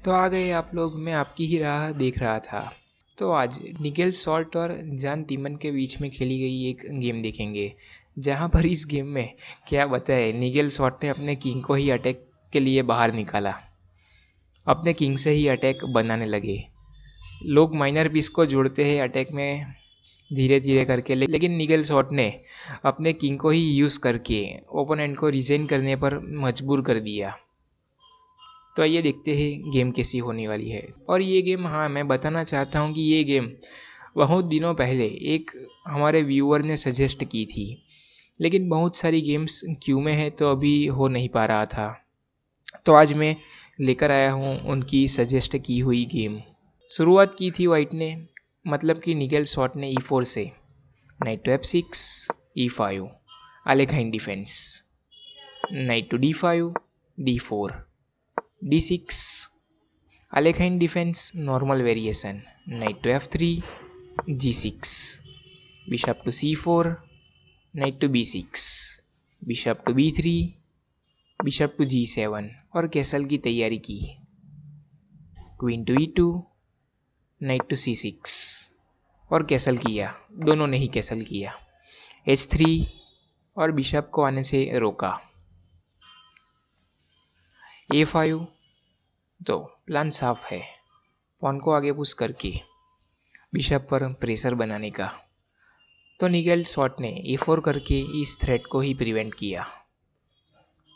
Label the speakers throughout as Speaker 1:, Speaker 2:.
Speaker 1: तो आ गए आप लोग। मैं आपकी ही राह देख रहा था। तो आज निगेल सॉल्ट और जान तीमन के बीच में खेली गई एक गेम देखेंगे, जहाँ पर इस गेम में क्या बताए, निगेल सॉल्ट ने अपने किंग को ही अटैक के लिए बाहर निकाला। अपने किंग से ही अटैक बनाने लगे। लोग माइनर पीस को जोड़ते हैं अटैक में धीरे धीरे करके, लेकिन निगेल सॉल्ट ने अपने किंग को ही यूज़ करके ओपोनेंट को रिजाइन करने पर मजबूर कर दिया। तो आइए देखते हैं गेम कैसी होने वाली है। और ये गेम, हाँ, मैं बताना चाहता हूँ कि ये गेम बहुत दिनों पहले एक हमारे व्यूअर ने सजेस्ट की थी, लेकिन बहुत सारी गेम्स क्यू में है तो अभी हो नहीं पा रहा था। तो आज मैं लेकर आया हूँ उनकी सजेस्ट की हुई गेम। शुरुआत की थी वाइट ने, मतलब कि निगेल सॉल्ट ने E4 से। Knight to F6, E5, Alekhine defence. Knight to D5, D4, D6, Alekhine defence normal variation. Knight to F3, G6, bishop to C4, knight to B6, bishop to B3, bishop to G7 और castle की तैयारी की। Queen to E2, night to C6 और castle किया, दोनों ने ही castle किया। H3 और बिशप को आने से रोका। A5, तो प्लान साफ है, पॉन को आगे पुश करके बिशप पर प्रेशर बनाने का। तो निगेल सॉल्ट ने A4 करके इस थ्रेट को ही प्रिवेंट किया।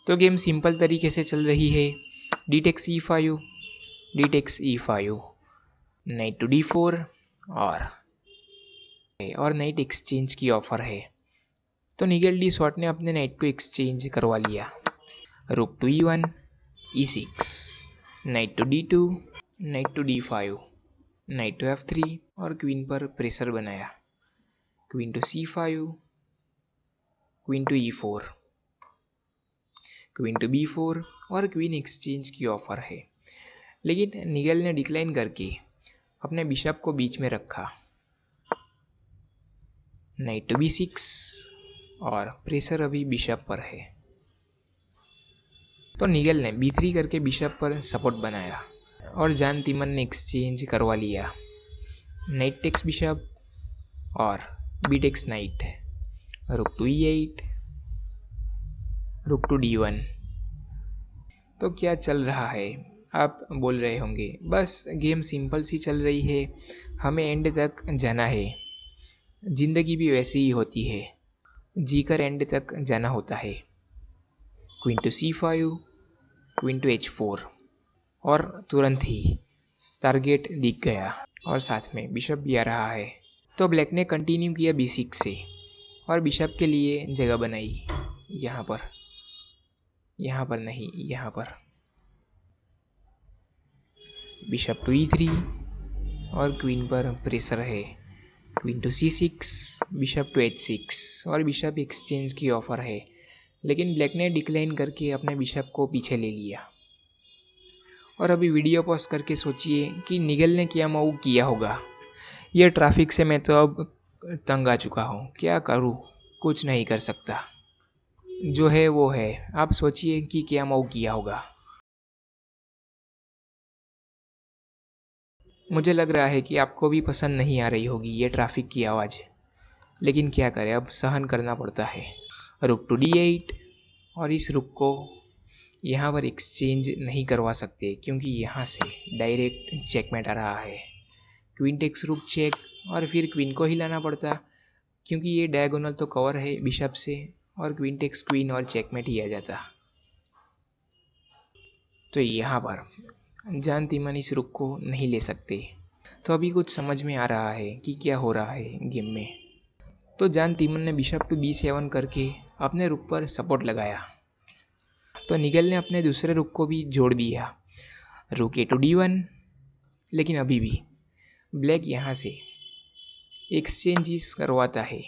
Speaker 1: तो गेम सिंपल तरीके से चल रही है। D takes E5, D takes E5, knight to D4 और नाइट एक्सचेंज की ऑफर है। तो निगेल डी सॉल्ट ने अपने नाइट को एक्सचेंज करवा लिया। Rook to E1, E6, knight to D2, knight to D5, knight to F3 और क्वीन पर प्रेशर बनाया। Queen to C5, queen to E4, queen to B4 और क्वीन एक्सचेंज की ऑफर है, लेकिन निगेल ने डिक्लाइन करके अपने बिशप को बीच में रखा। नाइट टू B6 और प्रेशर अभी बिशप पर है। तो निगेल ने B3 करके बिशप पर सपोर्ट बनाया और जान तीमन ने एक्सचेंज करवा लिया। नाइट टेक्स बिशप और B takes knight, rook to E8, rook to D1। तो क्या चल रहा है, आप बोल रहे होंगे। बस गेम सिंपल सी चल रही है, हमें एंड तक जाना है। जिंदगी भी वैसी ही होती है, जीकर एंड तक जाना होता है। Queen to C5, queen to H4 और तुरंत ही टारगेट दिख गया और साथ में बिशप भी आ रहा है। तो ब्लैक ने कंटिन्यू किया B6 से और बिशप के लिए जगह बनाई यहाँ पर नहीं, यहाँ पर। बिशप टू E3 और क्वीन पर प्रेशर है। Queen to C6, bishop to H6 और बिशप एक्सचेंज की ऑफर है, लेकिन ब्लैक ने डिक्लाइन करके अपने बिशप को पीछे ले लिया। और अभी वीडियो पॉज करके सोचिए कि निगेल ने क्या मूव किया होगा। ये ट्रैफिक से मैं तो अब तंग आ चुका हूँ, क्या करूँ, कुछ नहीं कर सकता। जो है वो है, आप सोचिए कि क्या मूव किया होगा। मुझे लग रहा है कि आपको भी पसंद नहीं आ रही होगी ये ट्रैफिक की आवाज़, लेकिन क्या करें, अब सहन करना पड़ता है। रुक टू D8 और इस रुक को यहाँ पर एक्सचेंज नहीं करवा सकते क्योंकि यहाँ से डायरेक्ट चेकमेट आ रहा है। क्वीन टेक्स रुक चेक और फिर क्वीन को हिलाना पड़ता क्योंकि ये डायगोनल तो कवर है बिशप से, और क्वीन टेक्स क्वीन और चेकमेट ही आ जाता। तो यहाँ पर जान तीमन इस रुक को नहीं ले सकते। तो अभी कुछ समझ में आ रहा है कि क्या हो रहा है गेम में। तो जान तीमन ने बिशप टू B7 करके अपने रुक पर सपोर्ट लगाया। तो निगेल ने अपने दूसरे रुक को भी जोड़ दिया, रुक A टू D1, लेकिन अभी भी ब्लैक यहाँ से एक्सचेंजेस करवाता है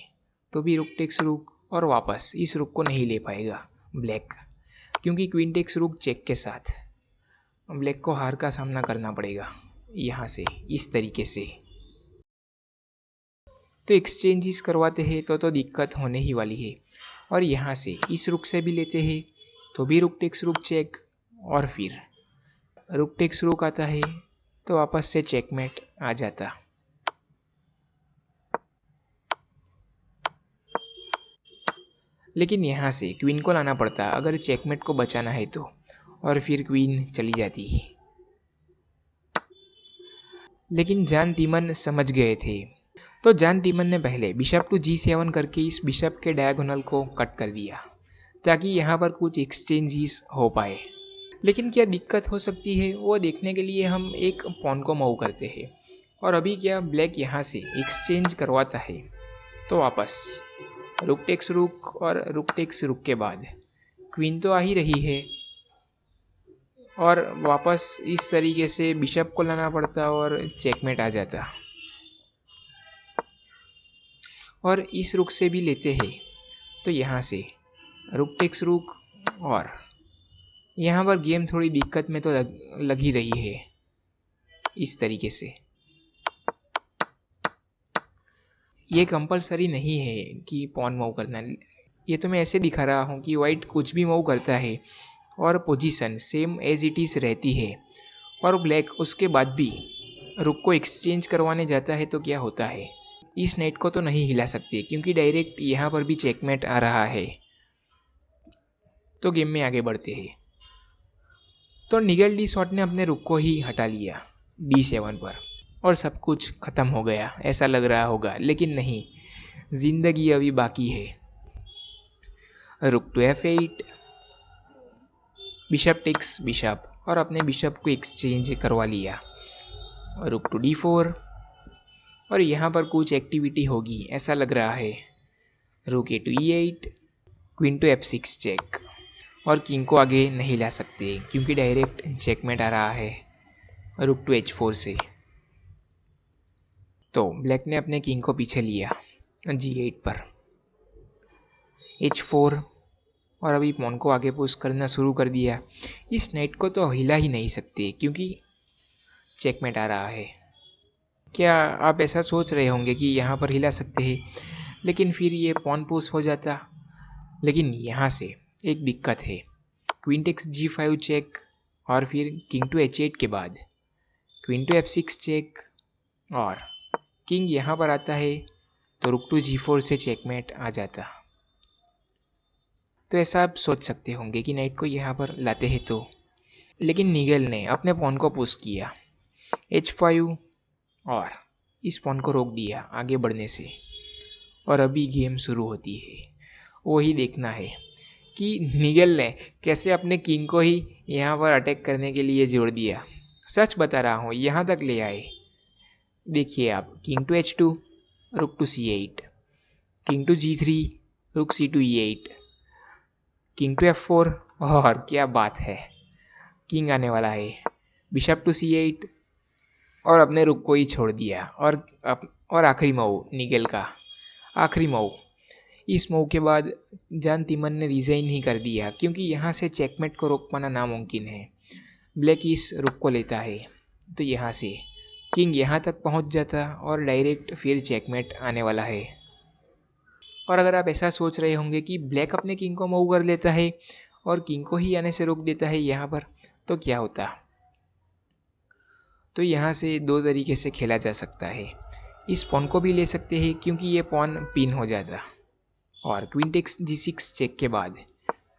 Speaker 1: तो भी रुक टेक्स रुक और वापस इस रुक को नहीं ले पाएगा ब्लैक, क्योंकि क्वीन टेक्स रुक चेक के साथ ब्लैक को हार का सामना करना पड़ेगा यहाँ से इस तरीके से। तो एक्सचेंजेस करवाते हैं तो दिक्कत होने ही वाली है। और यहाँ से इस रुक से भी लेते हैं तो भी रुक टेक्स रुक चेक और फिर रुक टेक्स रुक आता है तो वापस से चेकमेट आ जाता। लेकिन यहाँ से क्वीन को लाना पड़ता अगर चेकमेट को बचाना है तो, और फिर क्वीन चली जाती। लेकिन जान तीमन समझ गए थे, तो जान तीमन ने पहले बिशप टू G7 करके इस बिशप के डायगोनल को कट कर दिया ताकि यहाँ पर कुछ एक्सचेंजेस हो पाए। लेकिन क्या दिक्कत हो सकती है वो देखने के लिए हम एक पॉन को मूव करते हैं, और अभी क्या ब्लैक यहाँ से एक्सचेंज करवाता है तो वापस रुक टेक्स रुक और रुक टेक्स रुक के बाद क्वीन तो आ ही रही है, और वापस इस तरीके से बिशप को लाना पड़ता और चेकमेट आ जाता। और इस रुक से भी लेते हैं तो यहाँ से रुक टेक्स रुक, और यहाँ पर गेम थोड़ी दिक्कत में तो लग ही रही है इस तरीके से। ये कंपलसरी नहीं है कि पॉन मूव करना, ये तो मैं ऐसे दिखा रहा हूँ कि वाइट कुछ भी मूव करता है और position same as it is रहती है, और ब्लैक उसके बाद भी रुक को एक्सचेंज करवाने जाता है तो क्या होता है, इस नाइट को तो नहीं हिला सकते क्योंकि डायरेक्ट यहाँ पर भी चेकमेट आ रहा है। तो गेम में आगे बढ़ते हैं। तो निगल डी शॉट ने अपने रुक को ही हटा लिया D7 पर, और सब कुछ खत्म हो गया ऐसा लग रहा होगा, लेकिन नहीं, जिंदगी अभी बाकी है। रुक to F8, bishop takes bishop, और अपने बिशप को एक्सचेंज करवा लिया। रुक टू D4, और यहाँ पर कुछ एक्टिविटी होगी ऐसा लग रहा है। Rook A to E8, queen to F6 check, और किंग को आगे नहीं ला सकते क्योंकि डायरेक्ट चेकमेट आ रहा है रुक टू H4 से। तो ब्लैक ने अपने किंग को पीछे लिया G8 पर, H4, और अभी पॉन को आगे पुश करना शुरू कर दिया। इस नाइट को तो हिला ही नहीं सकते क्योंकि चेकमेट आ रहा है। क्या आप ऐसा सोच रहे होंगे कि यहाँ पर हिला सकते हैं, लेकिन फिर ये पॉन पुश हो जाता। लेकिन यहाँ से एक दिक्कत है, क्वीन टेक्स G5 चेक, और फिर किंग टू H8 के बाद क्वीन टू F6 चेक, और किंग यहाँ पर आता है तो रुक टू G4 से चेकमेट आ जाता। तो ऐसा आप सोच सकते होंगे कि नाइट को यहाँ पर लाते हैं तो, लेकिन निगल ने अपने पॉन को पुश किया H5 और इस पॉन को रोक दिया आगे बढ़ने से, और अभी गेम शुरू होती है। वही देखना है कि निगल ने कैसे अपने किंग को ही यहाँ पर अटैक करने के लिए जोड़ दिया। सच बता रहा हूँ, यहाँ तक ले आए। देखिए आप, किंग टू H2, रुक to C8, king to G3, रुक C2 E8, king to F4, और क्या बात है, किंग आने वाला है, बिशप टू C8, और अपने रुक को ही छोड़ दिया। और आखिरी मूव निगल का, आखिरी मूव, इस मूव के बाद जान तीमन ने रिजाइन ही कर दिया क्योंकि यहाँ से चेकमेट को रोक पाना नामुमकिन है। ब्लैक इस रुक को लेता है तो यहाँ से किंग यहाँ तक पहुँच जाता और डायरेक्ट फिर चेकमेट आने वाला है। और अगर आप ऐसा सोच रहे होंगे कि ब्लैक अपने किंग को मूव कर लेता है और किंग को ही आने से रोक देता है यहाँ पर, तो क्या होता। तो यहाँ से दो तरीके से खेला जा सकता है। इस पॉन को भी ले सकते हैं क्योंकि ये पॉन पिन हो जाता, और क्वीन टेक्स G6 चेक के बाद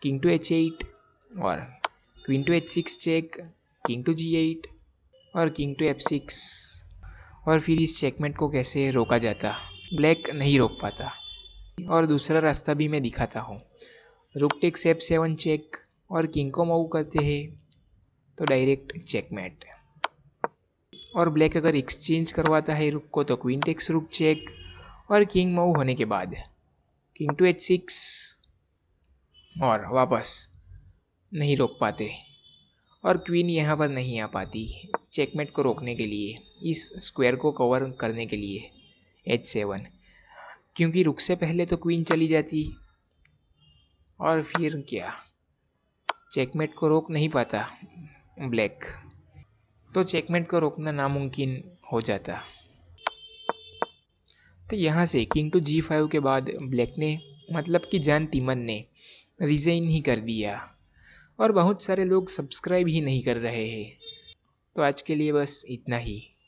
Speaker 1: किंग टू H8 और queen to H6 check, king to G8 और किंग टू F6, और फिर इस चेकमेट को कैसे रोका जाता, ब्लैक नहीं रोक पाता। और दूसरा रास्ता भी मैं दिखाता हूँ, रुक टेक्स F7 चेक, और किंग को मूव करते हैं तो डायरेक्ट चेकमेट। और ब्लैक अगर एक्सचेंज करवाता है रुक को तो क्वीन टेक्स रुक चेक, और किंग मूव होने के बाद किंग टू H6, और वापस नहीं रोक पाते, और क्वीन यहाँ पर नहीं आ पाती चेकमेट को रोकने के लिए, इस स्क्वायर को कवर करने के लिए H7, क्योंकि रुक से पहले तो क्वीन चली जाती, और फिर क्या चेकमेट को रोक नहीं पाता ब्लैक, तो चेकमेट को रोकना नामुमकिन हो जाता। तो यहाँ से किंग टू G5 के बाद ब्लैक ने, मतलब कि जान तीमन ने रिजाइन ही कर दिया, और बहुत सारे लोग सब्सक्राइब ही नहीं कर रहे हैं। तो आज के लिए बस इतना ही।